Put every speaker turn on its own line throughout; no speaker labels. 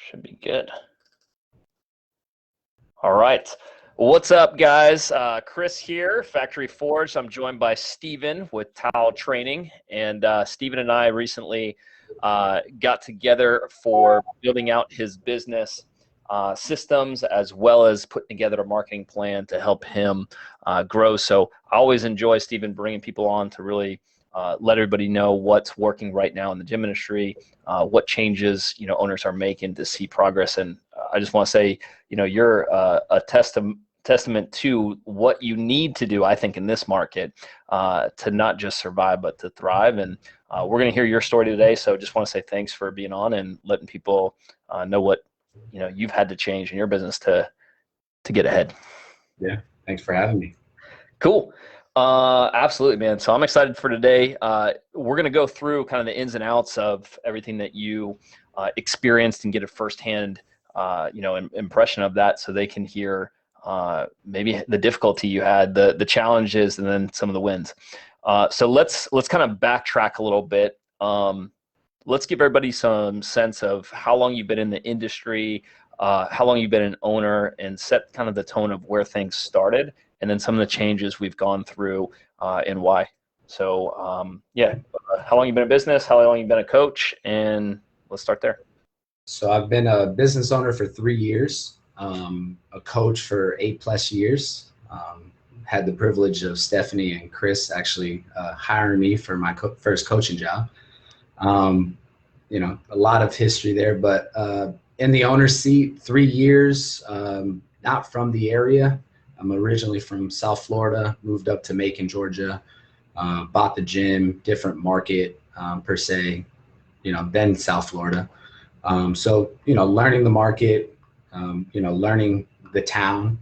Should be good. All right. What's up, guys? Chris here, Factory Forge. I'm joined by Steven with Tao Training. And Steven and I recently got together for building out his business systems, as well as putting together a marketing plan to help him grow. So I always enjoy, Steven, bringing people on to really let everybody know what's working right now in the gym industry, what changes owners are making to see progress. And I just want to say, you're a testament to what you need to do, I think, in this market to not just survive, but to thrive. And we're going to hear your story today. So just want to say thanks for being on and letting people know what you've had to change in your business to get ahead.
Yeah, thanks for having me.
Cool. Absolutely, man. So I'm excited for today. We're going to go through kind of the ins and outs of everything that you experienced and get a firsthand impression of that, so they can hear maybe the difficulty you had, the challenges, and then some of the wins. So let's kind of backtrack a little bit. Let's give everybody some sense of how long you've been in the industry, how long you've been an owner, and set kind of the tone of where things started, and then some of the changes we've gone through and why. So how long you've been in business, how long you've been a coach, and let's start there.
So I've been a business owner for 3 years, a coach for 8+ years. Had the privilege of Stephanie and Chris actually hiring me for my first coaching job. A lot of history there, but in the owner's seat, 3 years, not from the area. I'm originally from South Florida, moved up to Macon, Georgia, bought the gym, different market per se, then South Florida. So learning the market, learning the town,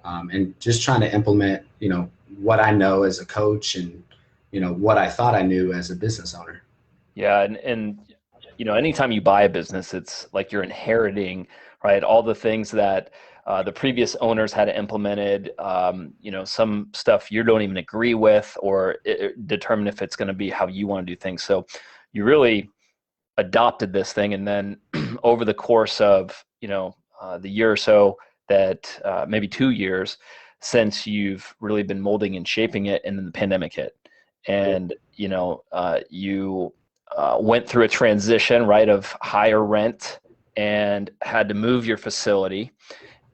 and just trying to implement, what I know as a coach and, what I thought I knew as a business owner.
Yeah. And anytime you buy a business, it's like you're inheriting, right, all the things that the previous owners had implemented, some stuff you don't even agree with or determine if it's going to be how you want to do things. So you really adopted this thing. And then over the course of, the year or so that maybe 2 years since you've really been molding and shaping it, and then the pandemic hit. And, you went through a transition, right, of higher rent and had to move your facility.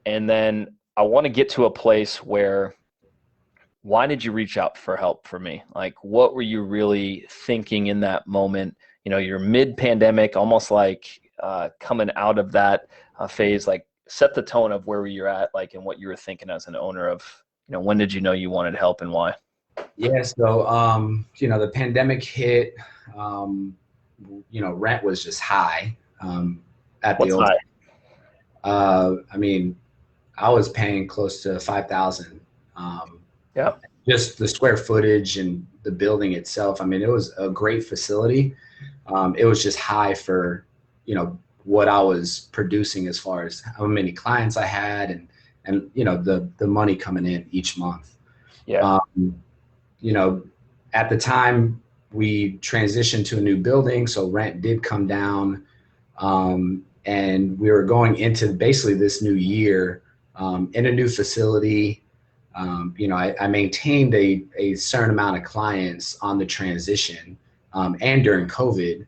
And then I want to get to a place where, why did you reach out for help for me? Like, what were you really thinking in that moment? You're mid-pandemic, almost like coming out of that phase. Like, set the tone of where you're at, like, and what you were thinking as an owner of, when did you know you wanted help and why?
Yeah, so, the pandemic hit, rent was just high at the old. I was paying close to $5,000.
Yeah.
Just the square footage and the building itself. It was a great facility. It was just high for, what I was producing as far as how many clients I had and the money coming in each month.
Yeah.
At the time we transitioned to a new building, so rent did come down. And we were going into basically this new year in a new facility. I maintained a certain amount of clients on the transition and during COVID,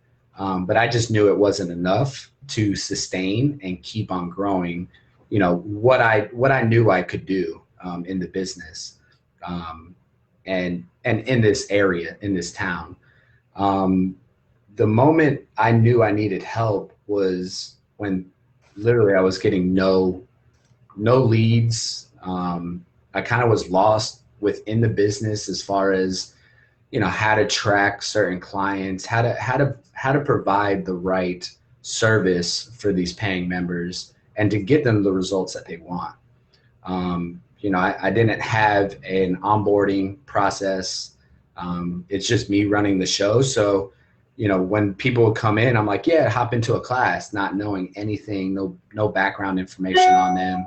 but I just knew it wasn't enough to sustain and keep on growing, what I knew I could do in the business and in this area, in this town. The moment I knew I needed help was when literally I was getting no leads. I kind of was lost within the business as far as, how to track certain clients, how to provide the right service for these paying members and to get them the results that they want. I didn't have an onboarding process. It's just me running the show. So, when people would come in, I'm like, yeah, hop into a class, not knowing anything, no background information on them.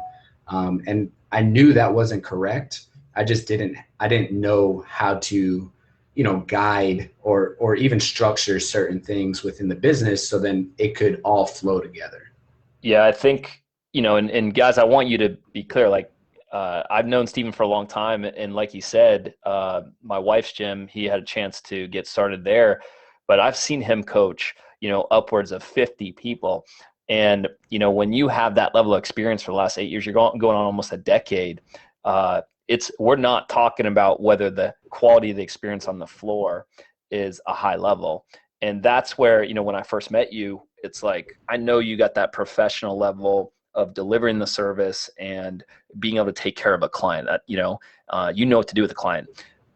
And I knew that wasn't correct. I didn't know how to, guide or even structure certain things within the business so then it could all flow together.
Yeah, I think, and guys, I want you to be clear. Like, I've known Steven for a long time. And like he said, my wife's gym, he had a chance to get started there. But I've seen him coach, upwards of 50 people. And, when you have that level of experience for the last 8 years, you're going on almost a decade. We're not talking about whether the quality of the experience on the floor is a high level. And that's where, when I first met you, it's like, I know you got that professional level of delivering the service and being able to take care of a client that, you know what to do with a client.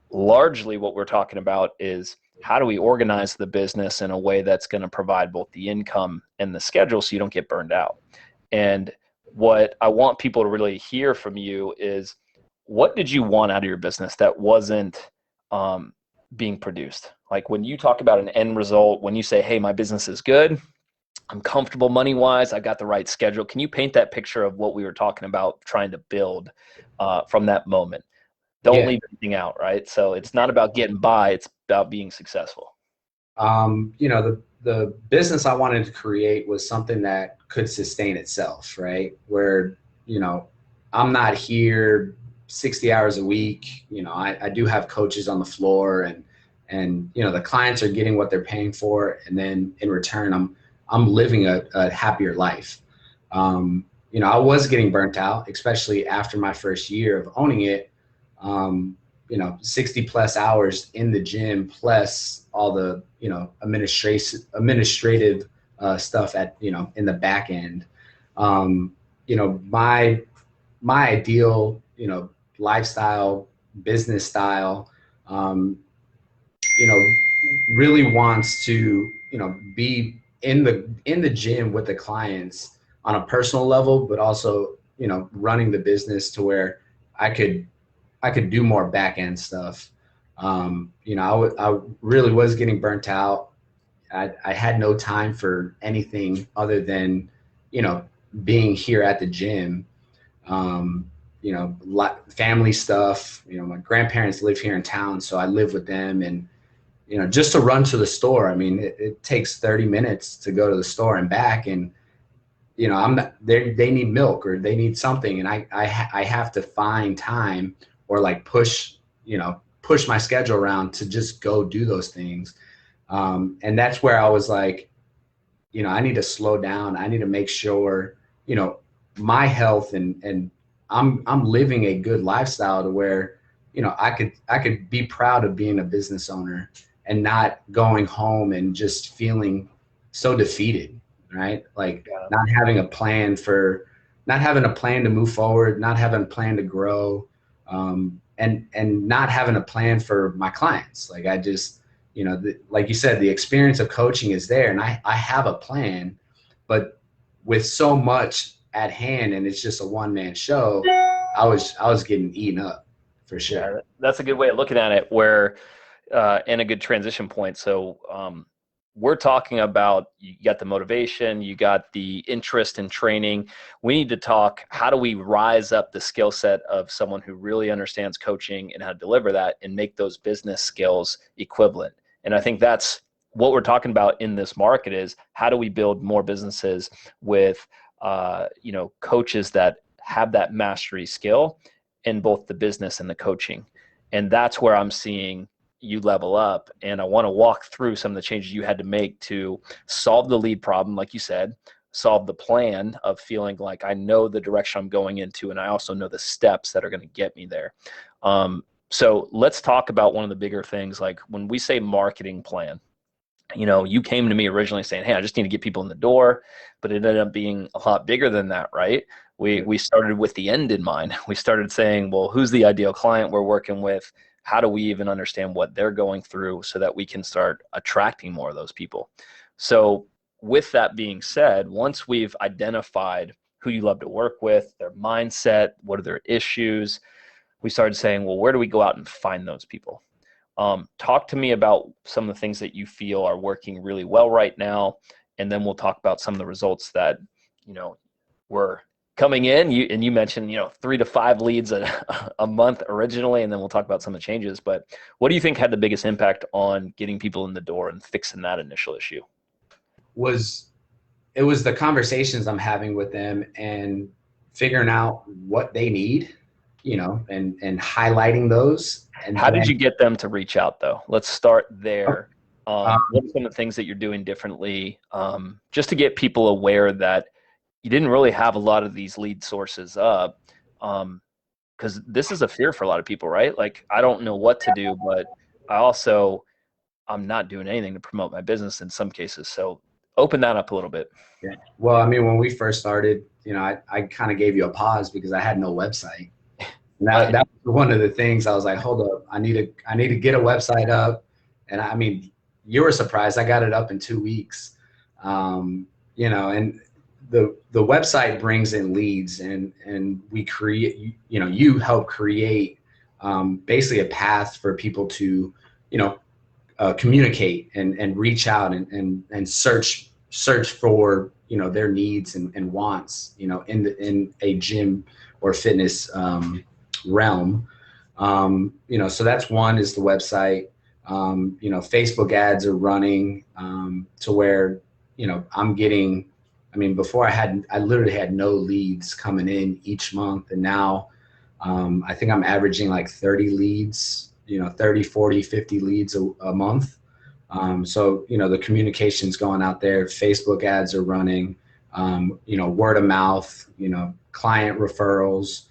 Largely what we're talking about is how do we organize the business in a way that's going to provide both the income and the schedule so you don't get burned out. And what I want people to really hear from you is, what did you want out of your business that wasn't being produced? Like when you talk about an end result, when you say, hey, my business is good, I'm comfortable money wise, I got the right schedule. Can you paint that picture of what we were talking about trying to build from that moment? Don't
Yeah.
leave anything out, right? So it's not about getting by, it's about being successful.
The business I wanted to create was something that could sustain itself, right? Where, you know, I'm not here 60 hours a week. I do have coaches on the floor, and the clients are getting what they're paying for. And then in return, I'm living a happier life. I was getting burnt out, especially after my first year of owning it. 60 plus hours in the gym, plus all the, administrative stuff in the back end. My ideal, lifestyle, business style, um, you know, really wants to, be in the gym with the clients on a personal level, but also, running the business to where I could do more back end stuff. I really was getting burnt out. I had no time for anything other than, you know, being here at the gym. Um, family stuff. My grandparents live here in town, so I live with them, and just to run to the store. I mean, it takes 30 minutes to go to the store and back, and I'm not, they need milk or they need something. And I have to find time or like push my schedule around to just go do those things. And that's where I was like, I need to slow down. I need to make sure, my health and I'm living a good lifestyle to where, I could be proud of being a business owner and not going home and just feeling so defeated, right? Like
Yeah.
not having a plan to move forward, not having a plan to grow, and not having a plan for my clients. Like I just, like you said, the experience of coaching is there, and I have a plan, but with so much at hand, and it's just a one-man show, I was getting eaten up for
Yeah,
sure.
that's a good way of looking at it, where and a good transition point. So we're talking about, you got the motivation, you got the interest in training. We need to talk, how do we rise up the skill set of someone who really understands coaching and how to deliver that and make those business skills equivalent. And I think that's what we're talking about in this market, is how do we build more businesses with coaches that have that mastery skill in both the business and the coaching. And that's where I'm seeing you level up. And I want to walk through some of the changes you had to make to solve the lead problem, like you said, solve the plan of feeling like I know the direction I'm going into, and I also know the steps that are going to get me there. So let's talk about one of the bigger things. Like when we say marketing plan, you came to me originally saying, hey, I just need to get people in the door, but it ended up being a lot bigger than that, right? We started with the end in mind. We started saying, well, who's the ideal client we're working with? How do we even understand what they're going through so that we can start attracting more of those people? So with that being said, once we've identified who you love to work with, their mindset, what are their issues, we started saying, well, where do we go out and find those people? Talk to me about some of the things that you feel are working really well right now, and then we'll talk about some of the results that were coming in. You mentioned 3 to 5 leads a month originally, and then we'll talk about some of the changes. But what do you think had the biggest impact on getting people in the door and fixing that initial issue?
Was it was the conversations I'm having with them and figuring out what they need, and highlighting those. And
How did
then,
you get them to reach out though? Let's start there.
um,
What are some of the things that you're doing differently, just to get people aware that you didn't really have a lot of these lead sources up? Because this is a fear for a lot of people, right? Like, I don't know what to do, but I'm not doing anything to promote my business in some cases. So open that up a little bit.
yeah. Well, I mean, when we first started, I kind of gave you a pause because I had no website. And
Right.
that was one of the things. I was like, hold up, I need to get a website up. And I mean, you were surprised. I got it up in 2 weeks. And the website brings in leads, and we create, you help create basically a path for people to, communicate and reach out and search for, their needs and wants, in a gym or fitness realm. So that's one, is the website. Facebook ads are running to where, I'm getting, I mean, before I literally had no leads coming in each month. And now I think I'm averaging like 30 leads, 30, 40, 50 leads a month. So, the communication's going out there. Facebook ads are running, word of mouth, client referrals.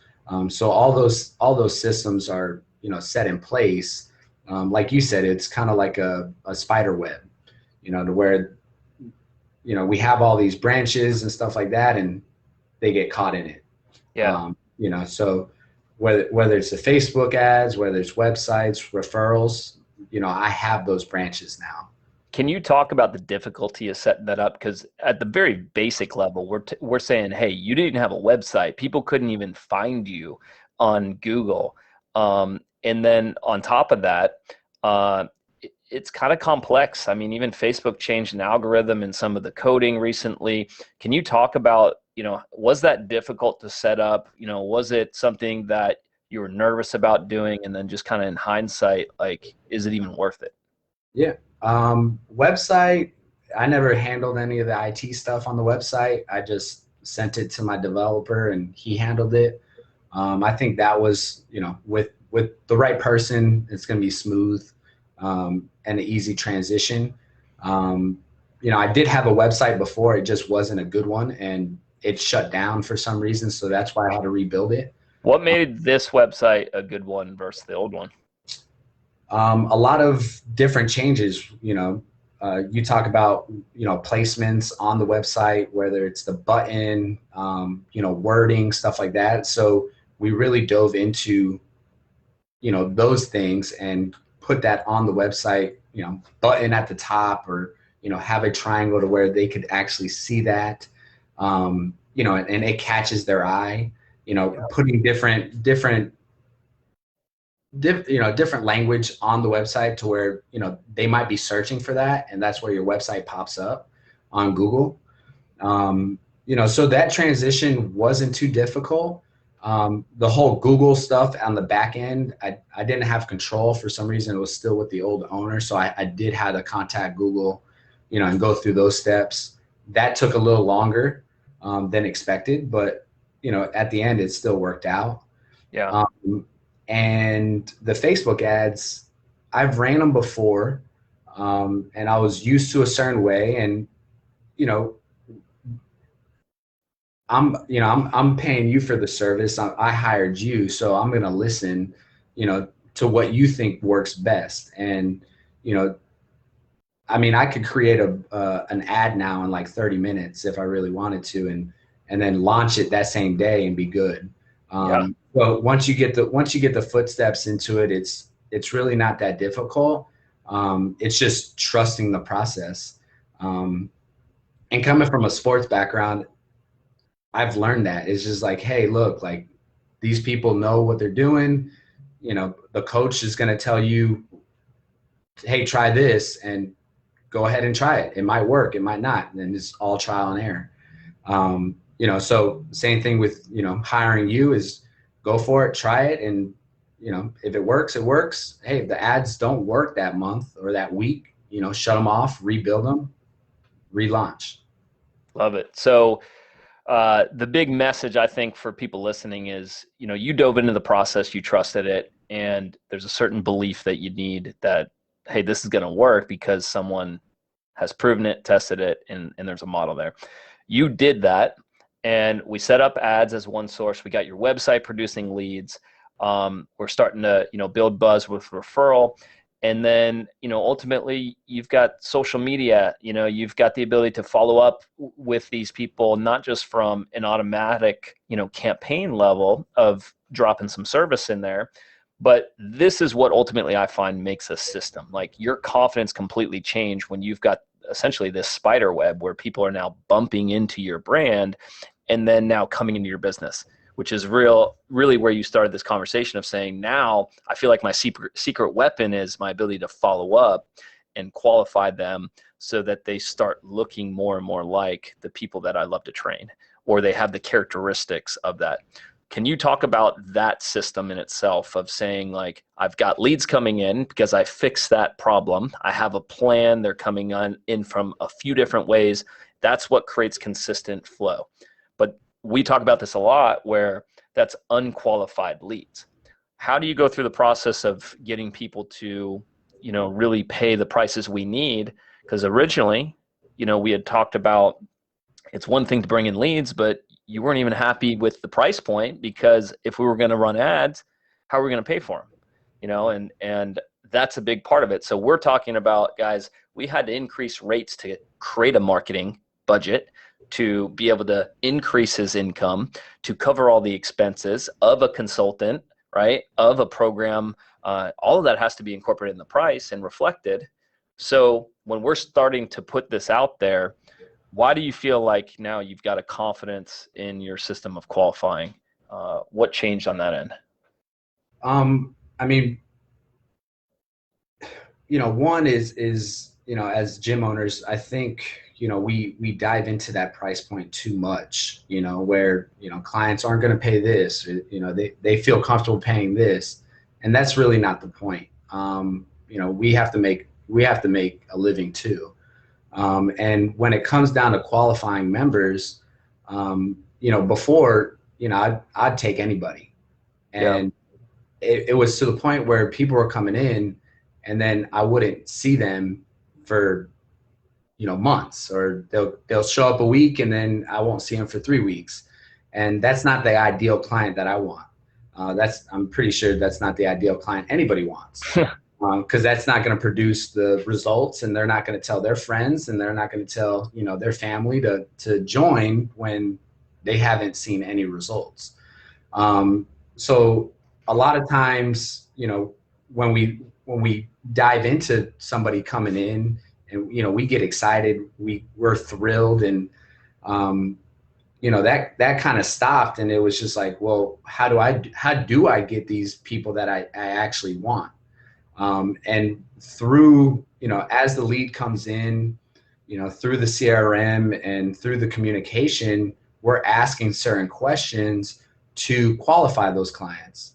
So all those systems are, set in place. Like you said, it's kind of like a spider web, to where, we have all these branches and stuff like that, and they get caught in it.
Yeah.
So whether it's the Facebook ads, whether it's websites, referrals, I have those branches now.
Can you talk about the difficulty of setting that up? Because at the very basic level, we're saying, hey, you didn't have a website. People couldn't even find you on Google. And then on top of that, it's kind of complex. I mean, even Facebook changed an algorithm and some of the coding recently. Can you talk about, was that difficult to set up? Was it something that you were nervous about doing, and then just kind of in hindsight, like, is it even worth it?
Yeah. Website, I never handled any of the IT stuff on the website. I just sent it to my developer and he handled it. I think that was, with the right person, it's going to be smooth and an easy transition. I did have a website before, it just wasn't a good one, and it shut down for some reason. So that's why I had to rebuild it.
What made this website a good one versus the old one?
A lot of different changes. You talk about, placements on the website, whether it's the button, wording, stuff like that. So we really dove into, those things and put that on the website, button at the top, or, have a triangle to where they could actually see that, and it catches their eye, putting different language on the website to where, they might be searching for that, and that's where your website pops up on Google. So that transition wasn't too difficult. The whole Google stuff on the back end, I didn't have control. For some reason, it was still with the old owner. So I did have to contact Google, and go through those steps. That took a little longer than expected, but, at the end, it still worked out.
Yeah.
And the Facebook ads, I've ran them before, and I was used to a certain way. And, I'm paying you for the service. I hired you, so I'm going to listen, to what you think works best. And, I mean, I could create an ad now in like 30 minutes if I really wanted to, and then launch it that same day and be good.
Yeah.
So once you get the footsteps into it, it's really not that difficult. It's just trusting the process. And coming from a sports background, I've learned that it's just like, hey, look, like, these people know what they're doing. The coach is going to tell you, hey, try this, and go ahead and try it. It might work, it might not. And it's all trial and error. So same thing with, hiring you, is go for it, try it. And, if it works, it works. Hey, if the ads don't work that month or that week, shut them off, rebuild them, relaunch.
Love it. So the big message I think for people listening is, you dove into the process, you trusted it, and there's a certain belief that you need that, hey, this is going to work because someone has proven it, tested it, and there's a model there. You did that, and we set up ads as one source. We got your website producing leads. We're starting to, build buzz with referral. And then, ultimately you've got social media, you've got the ability to follow up with these people, not just from an automatic, campaign level of dropping some service in there, but this is what ultimately I find makes a system. Like, your confidence completely changed when you've got essentially this spider web where people are now bumping into your brand and then now coming into your business, which is really where you started this conversation of saying, now I feel like my secret weapon is my ability to follow up and qualify them so that they start looking more and more like the people that I love to train, or they have the characteristics of that. Can you talk about that system in itself of saying, like, I've got leads coming in because I fixed that problem. I have a plan. They're coming in from a few different ways. That's what creates consistent flow. But we talk about this a lot where that's unqualified leads. How do you go through the process of getting people to, really pay the prices we need? Because originally, we had talked about, it's one thing to bring in leads, but you weren't even happy with the price point, because if we were going to run ads, how are we going to pay for them? And that's a big part of it. So we're talking about, guys, we had to increase rates to create a marketing budget, to be able to increase his income, to cover all the expenses of a consultant, right? Of a program. All of that has to be incorporated in the price and reflected. So when we're starting to put this out there, why do you feel like now you've got a confidence in your system of qualifying? What changed on that end?
I mean, one is, as gym owners, I think, we dive into that price point too much, where, clients aren't going to pay this, they feel comfortable paying this. And that's really not the point. We have to make a living too. And when it comes down to qualifying members, before, I'd take anybody. And it was to the point where people were coming in and then I wouldn't see them for, months, or they'll show up a week and then I won't see them for 3 weeks. And that's not the ideal client that I want. I'm pretty sure that's not the ideal client anybody wants. Because that's not going to produce the results, and they're not going to tell their friends, and they're not going to tell, their family to join when they haven't seen any results. So a lot of times, when we dive into somebody coming in and, we get excited, we're thrilled, and, that kind of stopped. And it was just like, well, how do I get these people that I actually want? And through, as the lead comes in, through the CRM and through the communication, we're asking certain questions to qualify those clients,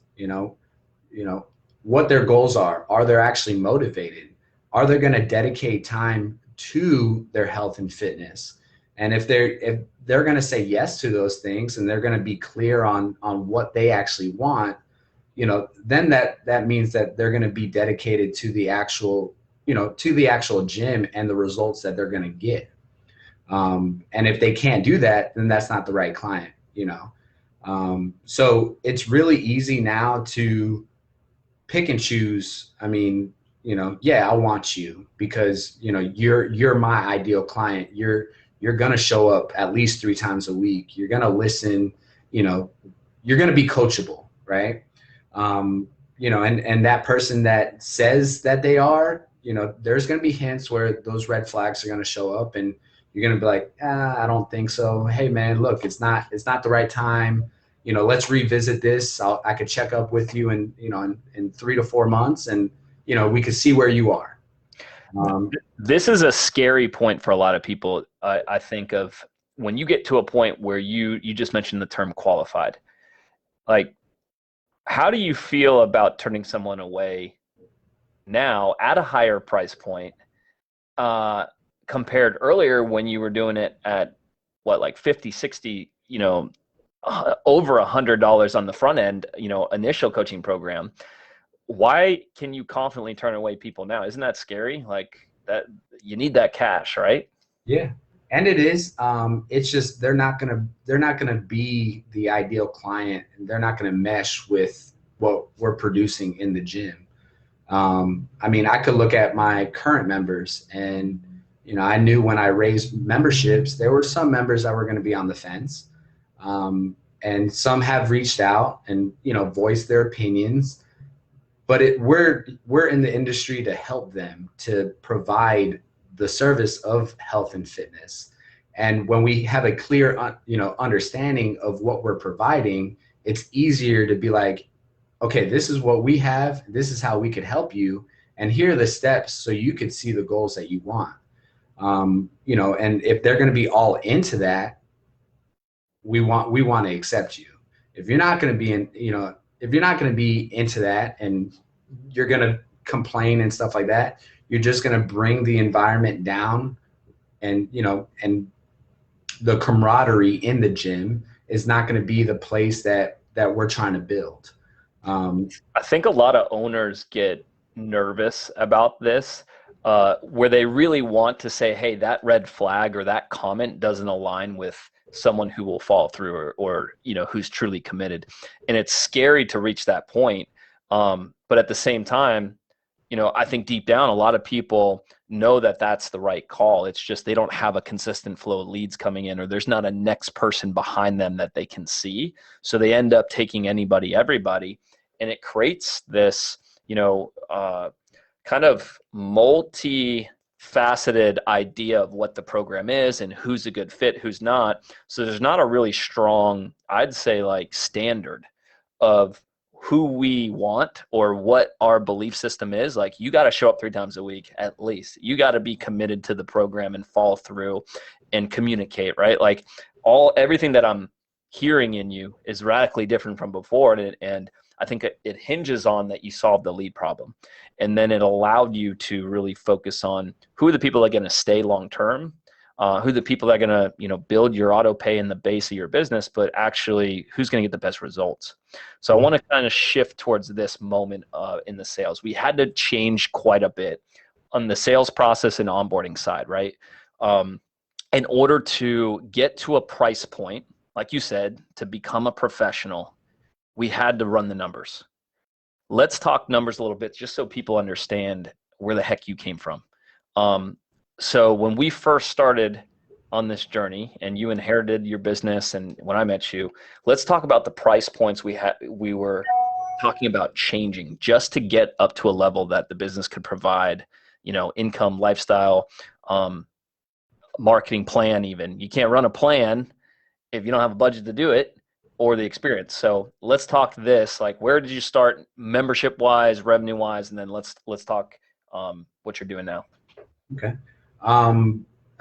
what their goals are. Are they actually motivated? Are they going to dedicate time to their health and fitness? And if they're going to say yes to those things, and they're going to be clear on what they actually want, then that means that they're going to be dedicated to the actual gym and the results that they're going to get. And if they can't do that, then that's not the right client, so it's really easy now to pick and choose. I mean, I want you because, you're my ideal client. You're going to show up at least 3 times a week. You're going to listen, you're going to be coachable, right? And that person that says that they are, there's going to be hints where those red flags are going to show up, and you're going to be like, I don't think so. Hey man, look, it's not the right time. Let's revisit this. I could check up with you in 3 to 4 months, and, we could see where you are.
This is a scary point for a lot of people. I think of when you get to a point where you just mentioned the term qualified. Like, how do you feel about turning someone away now at a higher price point compared earlier when you were doing it at what, like 50, 60, over $100 on the front end, initial coaching program. Why can you confidently turn away people now? Isn't that scary? Like that, you need that cash, right?
Yeah. And it is, it's just, they're not gonna be the ideal client, and they're not gonna mesh with what we're producing in the gym. I mean, I could look at my current members, and, I knew when I raised memberships, there were some members that were going to be on the fence. And some have reached out and, voiced their opinions, but we're in the industry to help them, to provide the service of health and fitness. And when we have a clear, understanding of what we're providing, it's easier to be like, okay, this is what we have. This is how we could help you. And here are the steps so you could see the goals that you want. And if they're going to be all into that, we want to accept you. If you're not going to be if you're not going to be into that, and you're going to complain and stuff like that, you're just going to bring the environment down, and, and the camaraderie in the gym is not going to be the place that we're trying to build.
I think a lot of owners get nervous about this, where they really want to say, hey, that red flag or that comment doesn't align with someone who will follow through, or who's truly committed. And it's scary to reach that point. But at the same time, I think deep down, a lot of people know that that's the right call. It's just they don't have a consistent flow of leads coming in, or there's not a next person behind them that they can see. So they end up taking anybody, everybody. And it creates this, kind of multi-faceted idea of what the program is and who's a good fit, who's not. So there's not a really strong, I'd say, like, standard of who we want or what our belief system is. Like, you got to show up 3 times a week at least. You got to be committed to the program and follow through and communicate, right? Like, everything that I'm hearing in you is radically different from before. And I think it hinges on that you solved the lead problem. And then it allowed you to really focus on who are the people that are going to stay long-term, who are the people that are going to, build your auto pay in the base of your business, but actually who's going to get the best results. So I want to kind of shift towards this moment in the sales. We had to change quite a bit on the sales process and onboarding side, right? In order to get to a price point, like you said, to become a professional, we had to run the numbers. Let's talk numbers a little bit, just so people understand where the heck you came from. So when we first started on this journey and you inherited your business, and when I met you, let's talk about the price points we were talking about changing just to get up to a level that the business could provide, income, lifestyle, marketing plan. Even you can't run a plan if you don't have a budget to do it, or the experience. So let's talk this, like, where did you start membership wise, revenue wise, and then let's talk what you're doing now.
Okay. I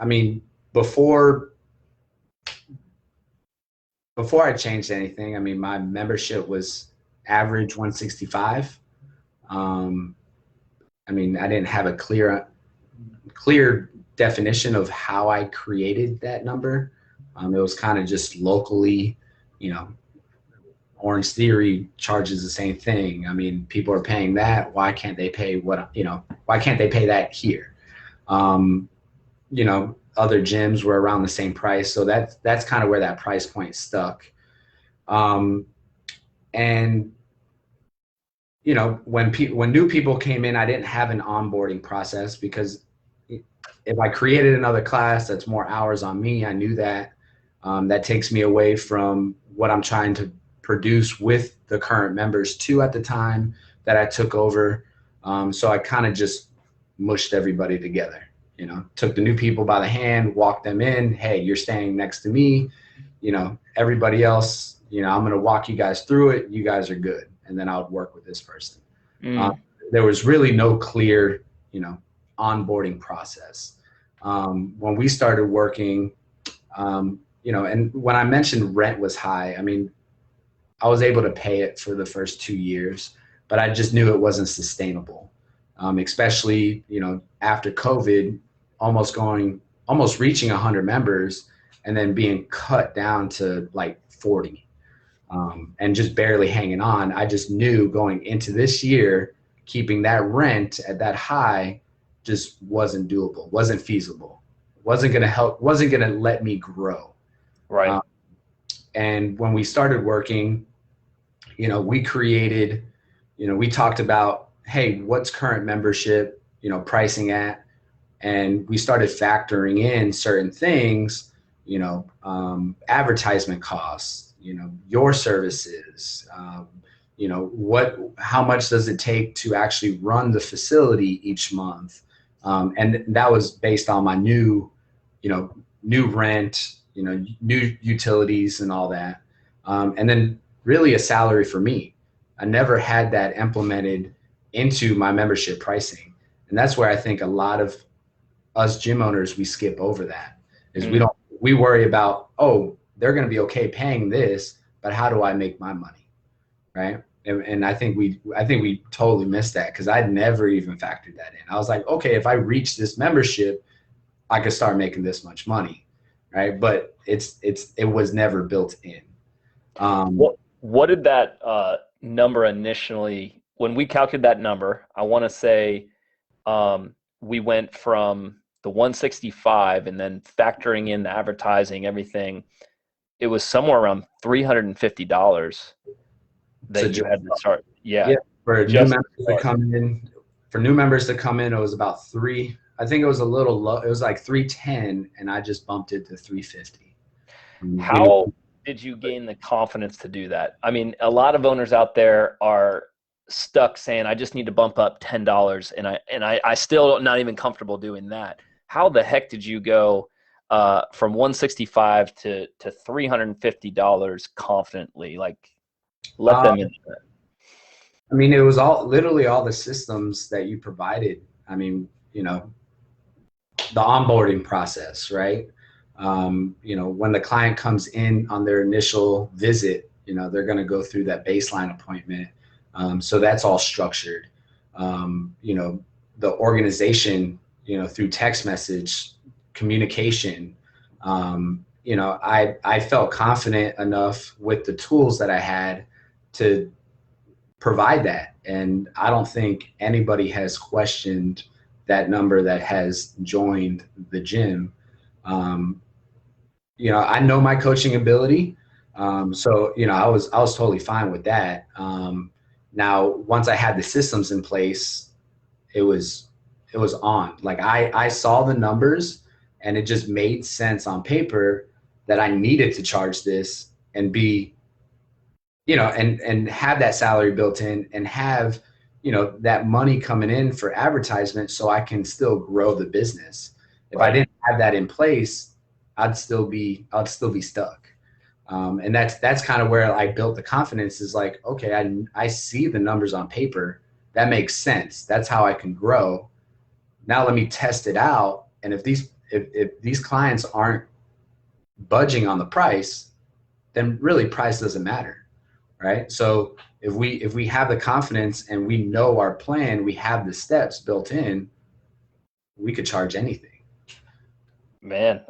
mean, before I changed anything, I mean, my membership was average 165. I mean, I didn't have a clear definition of how I created that number. It was kind of just locally, Orange Theory charges the same thing. I mean, people are paying that. Why can't they pay why can't they pay that here? Other gyms were around the same price. So that's kind of where that price point stuck. And, when new people came in, I didn't have an onboarding process, because if I created another class, that's more hours on me. I knew that. That takes me away from what I'm trying to produce with the current members too at the time that I took over. So I kind of just mushed everybody together, took the new people by the hand, walked them in. Hey, you're staying next to me. Everybody else, I'm going to walk you guys through it. You guys are good. And then I would work with this person. There was really no clear, onboarding process. When we started working, and when I mentioned rent was high, I mean, I was able to pay it for the first 2 years, but I just knew it wasn't sustainable. Especially, after COVID, almost reaching 100 members. and then being cut down to like 40, and just barely hanging on. I just knew going into this year, keeping that rent at that high just wasn't doable, wasn't feasible, wasn't going to help, wasn't going to let me grow.
Right.
And when we started working, we created, we talked about, hey, what's current membership, pricing at, and we started factoring in certain things, advertisement costs, your services, how much does it take to actually run the facility each month? And that was based on my new rent, new utilities and all that. And then really a salary for me. I never had that implemented into my membership pricing. And that's where I think a lot of us gym owners, we skip over that, is we worry about, oh, they're going to be okay paying this, but how do I make my money? Right. And I think we totally missed that, because I'd never even factored that in. I was like, okay, if I reach this membership, I could start making this much money. Right. But it was never built in.
What did that number initially, when we calculated that number, I want to say we went from the 165, and then factoring in the advertising, everything, it was somewhere around $350 that you had to start. Yeah.
For new members to come in, it was about I think it was a little low. It was like 310, and I just bumped it to 350.
How did you gain the confidence to do that? I mean, a lot of owners out there are stuck saying, I just need to bump up $10, and I still not even comfortable doing that. How the heck did you go from 165 to $350 confidently? Like, let them into that.
I mean, it was literally all the systems that you provided. I mean, the onboarding process, right? When the client comes in on their initial visit, they're going to go through that baseline appointment. So that's all structured. The organization, through text message, communication, I felt confident enough with the tools that I had to provide that. And I don't think anybody has questioned that number that has joined the gym. I know my coaching ability. So, I was totally fine with that. Now, once I had the systems in place, it was on. Like I saw the numbers, and it just made sense on paper that I needed to charge this and be, and have that salary built in, and have, that money coming in for advertisement, so I can still grow the business. If I didn't have that in place, I'd still be stuck. And that's kind of where I built the confidence, is like, okay, I see the numbers on paper. That makes sense. That's how I can grow. Now let me test it out. And if these clients aren't budging on the price, then really price doesn't matter. Right. So if we have the confidence and we know our plan, we have the steps built in, we could charge anything.
Man,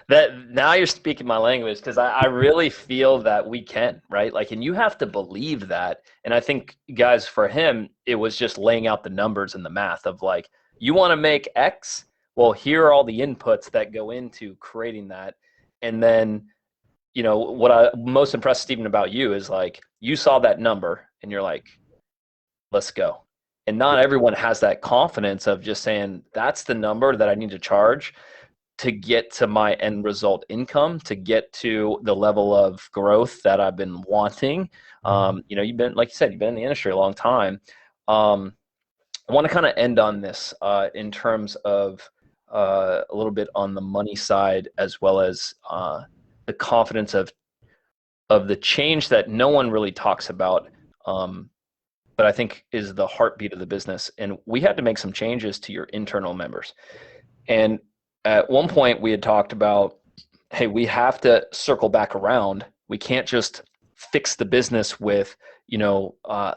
that now you're speaking my language, because I really feel that we can, right? Like, and you have to believe that. And I think, guys, for him, it was just laying out the numbers and the math of like, you want to make X? Well, here are all the inputs that go into creating that. And then, what I'm most impressed, Stephen, about you is like, you saw that number and you're like, let's go. And not everyone has that confidence of just saying, that's the number that I need to charge to get to my end result income, to get to the level of growth that I've been wanting. You've been, like you said, you've been in the industry a long time. I want to kind of end on this in terms of a little bit on the money side, as well as the confidence of the change that no one really talks about, but I think is the heartbeat of the business. And we had to make some changes to your internal members. And at one point we had talked about, hey, we have to circle back around. We can't just fix the business with,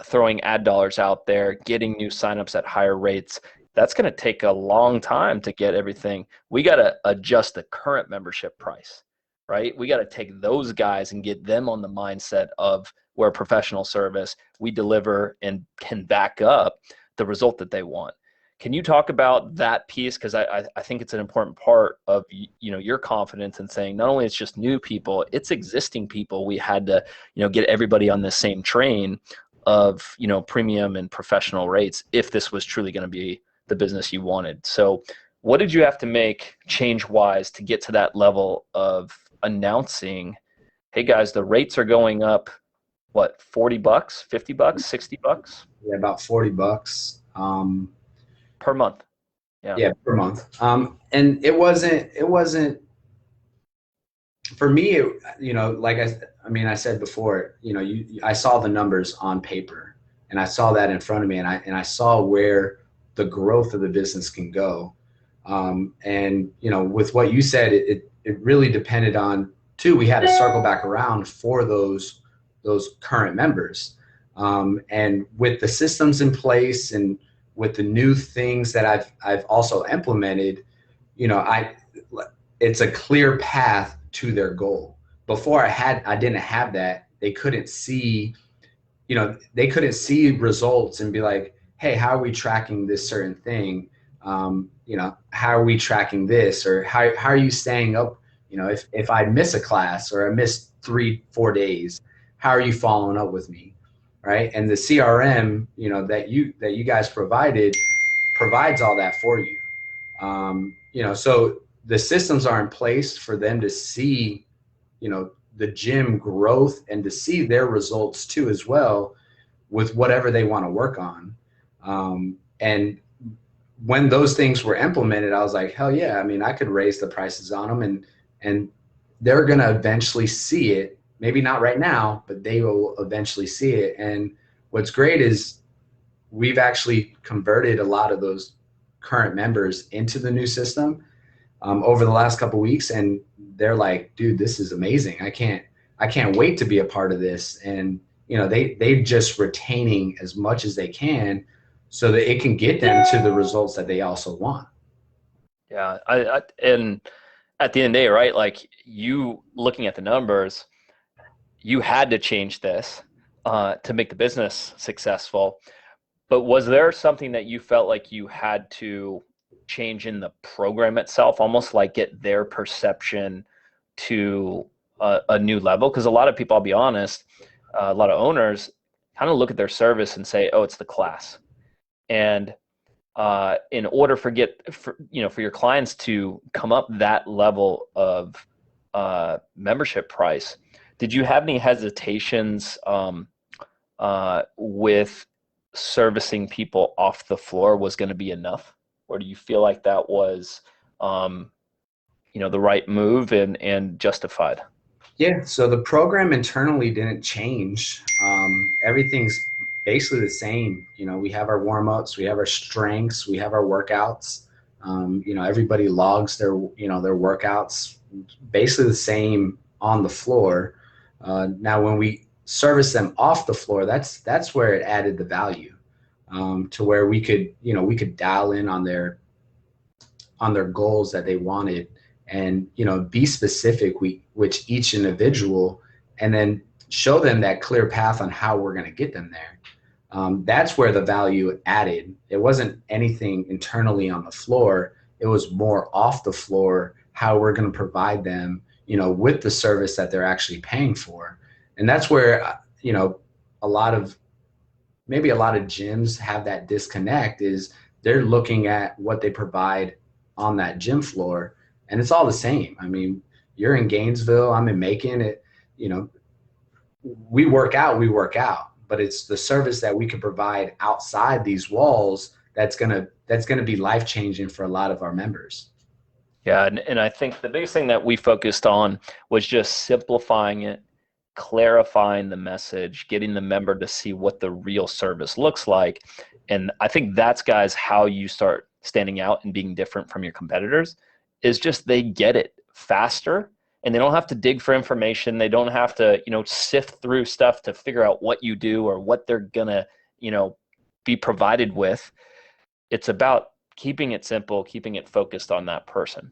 throwing ad dollars out there, getting new signups at higher rates. That's going to take a long time to get everything. We got to adjust the current membership price. right? We got to take those guys and get them on the mindset of we're a professional service, we deliver and can back up the result that they want. Can you talk about that piece? Because I think it's an important part of, you know, your confidence in saying not only it's just new people, it's existing people. We had to, you know, get everybody on the same train of, you know, premium and professional rates if this was truly going to be the business you wanted. So what did you have to make change wise to get to that level of announcing, hey guys, the rates are going up, what, $40, $50, $60?
Yeah, about $40.
Per month. Yeah.
Yeah, per month. And it wasn't for me, you know, like I mean, I said before, you know, I saw the numbers on paper and I saw that in front of me, and I saw where the growth of the business can go. And, you know, with what you said, it really depended on too, we had to circle back around for those current members. And with the systems in place and with the new things that I've also implemented, you know, it's a clear path to their goal. Before I didn't have that. They couldn't see, you know, they couldn't see results and be like, hey, how are we tracking this certain thing? You know, how are we tracking this, or how are you staying up? You know, if I miss a class or I miss 3-4 days, how are you following up with me? Right. And the CRM, you know, that you guys provides all that for you. You know, so the systems are in place for them to see, you know, the gym growth and to see their results too, as well, with whatever they want to work on. And when those things were implemented, I was like, hell yeah. I mean, I could raise the prices on them, and they're going to eventually see it. Maybe not right now, but they will eventually see it. And what's great is we've actually converted a lot of those current members into the new system over the last couple of weeks, and they're like, dude, this is amazing. I can't wait to be a part of this. And you know, they just retaining as much as they can so that it can get them to the results that they also want.
Yeah. And at the end of the day, right, like, you looking at the numbers, you had to change this to make the business successful. But was there something that you felt like you had to change in the program itself, almost like get their perception to a new level? Because a lot of people, I'll be honest, a lot of owners kind of look at their service and say, oh, it's the class. And in order for your clients to come up that level of membership price, did you have any hesitations with servicing people off the floor was going to be enough? Or do you feel like that was, the right move and justified?
Yeah, so the program internally didn't change. Everything's basically the same. You know, we have our warm-ups, we have our strengths, we have our workouts. You know, everybody logs their workouts, basically the same on the floor. Now, when we service them off the floor, that's where it added the value, to where we could dial in on their goals that they wanted, and be specific which each individual, and then show them that clear path on how we're going to get them there. That's where the value added. It wasn't anything internally on the floor. It was more off the floor, how we're going to provide them, with the service that they're actually paying for. And that's where, a lot of gyms have that disconnect, is they're looking at what they provide on that gym floor, and it's all the same. I mean, you're in Gainesville, I'm in Macon. We work out, but it's the service that we can provide outside these walls that's gonna be life-changing for a lot of our members.
Yeah, and I think the biggest thing that we focused on was just simplifying it, clarifying the message, getting the member to see what the real service looks like. And I think that's, guys, how you start standing out and being different from your competitors, is just they get it faster, and they don't have to dig for information. They don't have to, sift through stuff to figure out what you do or what they're gonna, be provided with. It's about keeping it simple, keeping it focused on that person.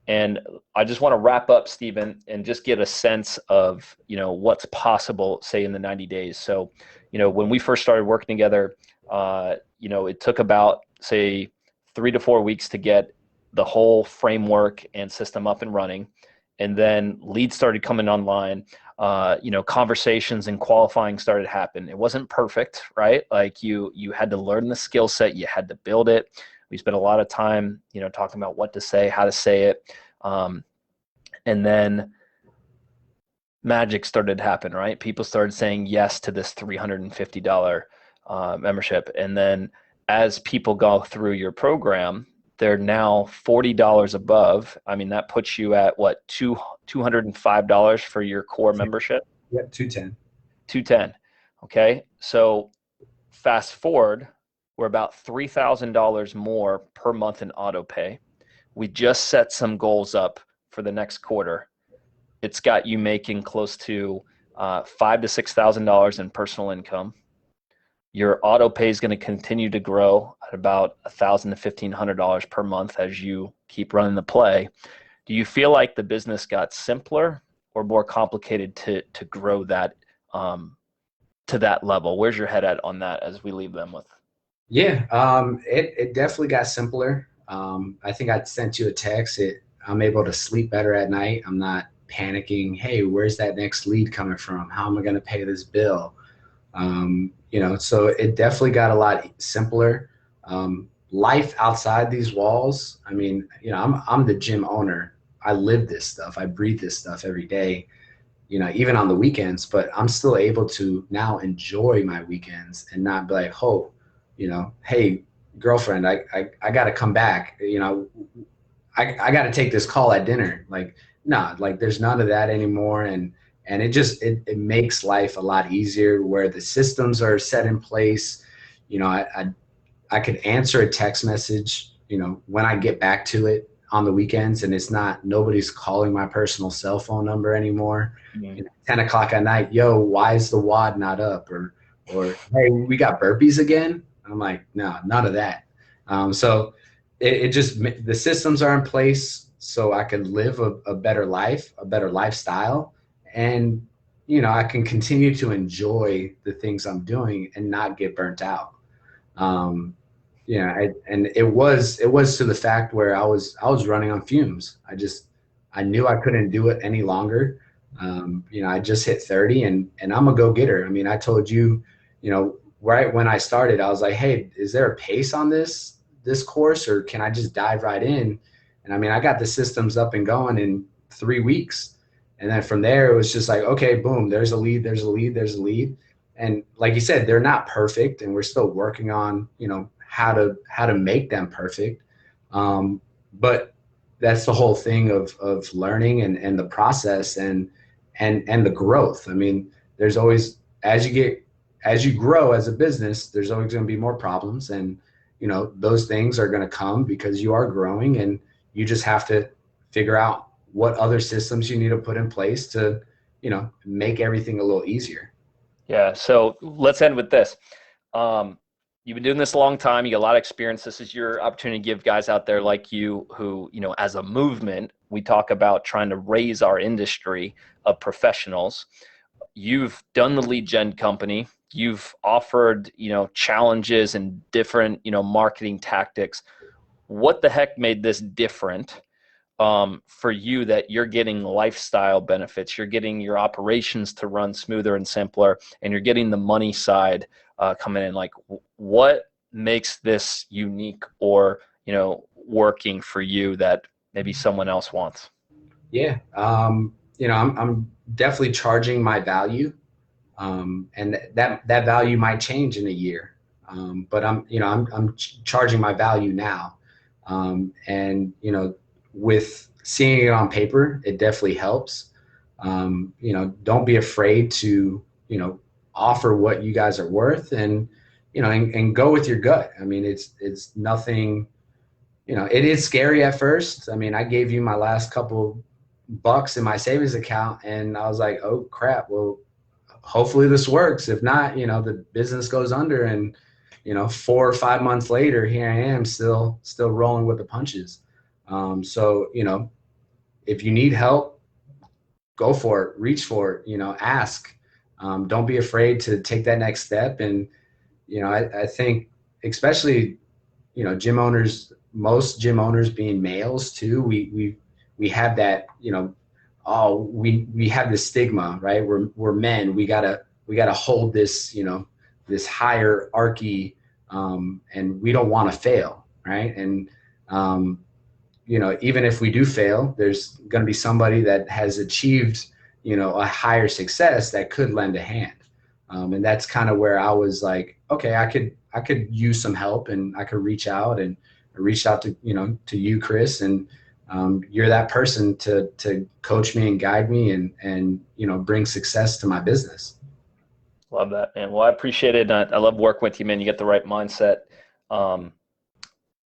And I just want to wrap up, Stephen, and just get a sense of, what's possible, say, in the 90 days. So, when we first started working together, it took about, say, 3 to 4 weeks to get the whole framework and system up and running. And then leads started coming online. Conversations and qualifying started to happen. It wasn't perfect, right? Like you had to learn the skill set, you had to build it. We spent a lot of time, talking about what to say, how to say it. And then magic started to happen, right? People started saying yes to this $350 membership. And then as people go through your program, they're now $40 above. I mean, that puts you at what, $205 for your core membership?
Yep, 210.
210. Okay. So fast forward, we're about $3,000 more per month in auto pay. We just set some goals up for the next quarter. It's got you making close to $5,000 to $6,000 in personal income. Your auto pay is going to continue to grow at about $1,000 to $1,500 per month as you keep running the play. Do you feel like the business got simpler or more complicated to grow that to that level? Where's your head at on that as we leave them with?
Yeah, it definitely got simpler. I think I sent you a text. I'm able to sleep better at night. I'm not panicking. Hey, where's that next lead coming from? How am I going to pay this bill? So it definitely got a lot simpler. Life outside these walls. I mean, I'm the gym owner. I live this stuff. I breathe this stuff every day, even on the weekends, but I'm still able to now enjoy my weekends and not be like, oh, hey, girlfriend, I got to come back. I got to take this call at dinner. Like, nah, like there's none of that anymore. And it makes life a lot easier where the systems are set in place. I could answer a text message, when I get back to it on the weekends, and it's not, nobody's calling my personal cell phone number anymore. 10 o'clock at night, yo, why is the WOD not up? Or, hey, we got burpees again. I'm like, no, none of that. So it just, the systems are in place so I can live a better life, a better lifestyle. And, I can continue to enjoy the things I'm doing and not get burnt out. And it was to the fact where I was running on fumes. I knew I couldn't do it any longer. I just hit 30 and I'm a go-getter. I mean, I told you, right when I started, I was like, hey, is there a pace on this course, or can I just dive right in? And I mean, I got the systems up and going in 3 weeks. And then from there, it was just like, okay, boom, there's a lead. And like you said, they're not perfect, and we're still working on, how to make them perfect. But that's the whole thing of learning and the process and the growth. I mean, there's always, as you grow as a business, there's always going to be more problems, and those things are going to come because you are growing, and you just have to figure out what other systems you need to put in place to make everything a little easier.
Yeah. So let's end with this. You've been doing this a long time. You got a lot of experience. This is your opportunity to give guys out there like you who, as a movement, we talk about trying to raise our industry of professionals. You've done the lead gen company. You've offered, challenges and different, marketing tactics. What the heck made this different for you, that you're getting lifestyle benefits, you're getting your operations to run smoother and simpler, and you're getting the money side coming in? Like, what makes this unique or, working for you that maybe someone else wants?
Yeah. I'm definitely charging my value. And that value might change in a year. But I'm charging my value now. And, with seeing it on paper, it definitely helps. Don't be afraid to, offer what you guys are worth, and, and go with your gut. I mean, it's nothing, it is scary at first. I mean, I gave you my last couple bucks in my savings account, and I was like, oh crap. Well, hopefully this works. If not, the business goes under, and, 4 or 5 months later, here I am still rolling with the punches. So, if you need help, go for it, reach for it, ask. Don't be afraid to take that next step. And, I think especially, gym owners, most gym owners being males too, we have that, oh, we have this stigma, right? We're men. We gotta hold this, this hierarchy, and we don't want to fail, right? And even if we do fail, there's going to be somebody that has achieved, a higher success that could lend a hand. And that's kind of where I was like, okay, I could use some help, and I could reach out, and I reached out to, to you, Chris, and you're that person to coach me and guide me and bring success to my business.
Love that, man. Well, I appreciate it. I love working with you, man. You get the right mindset.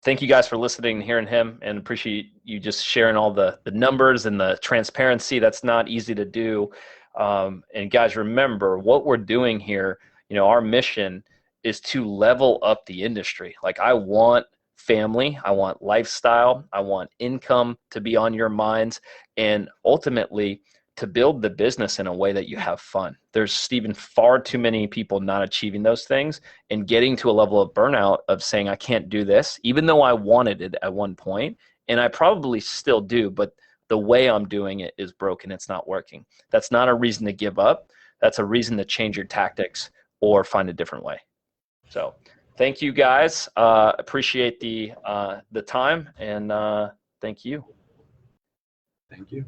Thank you guys for listening and hearing him, and appreciate you just sharing all the numbers and the transparency. That's not easy to do. And guys, remember what we're doing here. Our mission is to level up the industry. Like, I want family, I want lifestyle, I want income to be on your minds, and ultimately to build the business in a way that you have fun. There's, Stephen, far too many people not achieving those things and getting to a level of burnout of saying, I can't do this, even though I wanted it at one point, and I probably still do, but the way I'm doing it is broken. It's not working. That's not a reason to give up. That's a reason to change your tactics or find a different way. So thank you, guys. Appreciate the time, and thank you.
Thank you.